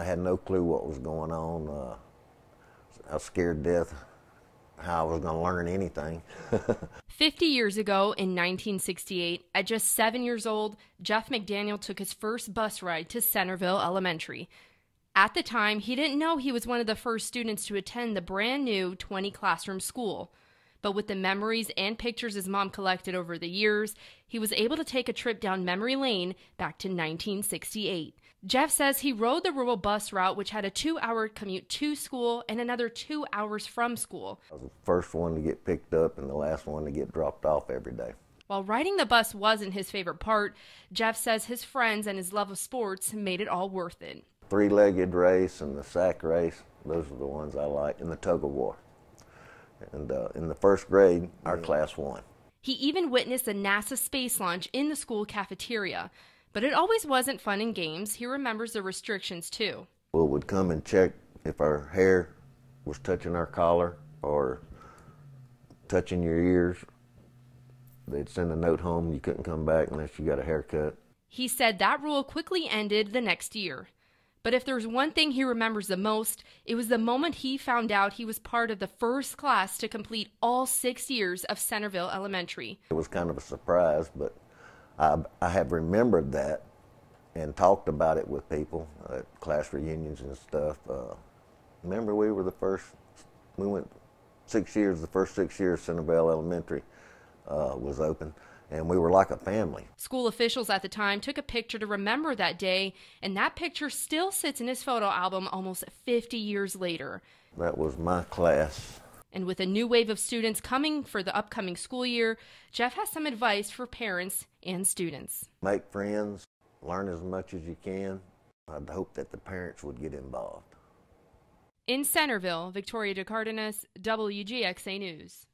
had no clue what was going on. I was scared to death how I was going to learn anything. 50 years ago in 1968, at just 7 years old, Jeff McDaniel took his first bus ride to Centerville Elementary. At the time, he didn't know he was one of the first students to attend the brand new 20-classroom school. But with the memories and pictures his mom collected over the years, he was able to take a trip down memory lane back to 1968. Jeff says he rode the rural bus route, which had a 2-hour commute to school and another 2 hours from school. I was the first one to get picked up and the last one to get dropped off every day. While riding the bus wasn't his favorite part, Jeff says his friends and his love of sports made it all worth it. Three-legged race and the sack race, those are the ones I like, and the tug-of-war. And in the first grade, our class won. He even witnessed a NASA space launch in the school cafeteria. But it always wasn't fun and games. He remembers the restrictions, too. Well, would come and check if our hair was touching our collar or touching your ears. They'd send a note home, you couldn't come back unless you got a haircut. He said that rule quickly ended the next year. But if there's one thing he remembers the most, it was the moment he found out he was part of the first class to complete all 6 years of Centerville Elementary. It was kind of a surprise, but I have remembered that and talked about it with people at class reunions and stuff. Remember we went 6 years, the first 6 years Centerville Elementary was open, and we were like a family. School officials at the time took a picture to remember that day, and that picture still sits in his photo album almost 50 years later. That was my class. And with a new wave of students coming for the upcoming school year, Jeff has some advice for parents and students. Make friends, learn as much as you can. I'd hope that the parents would get involved. In Centerville, Victoria DeCardenas, WGXA News.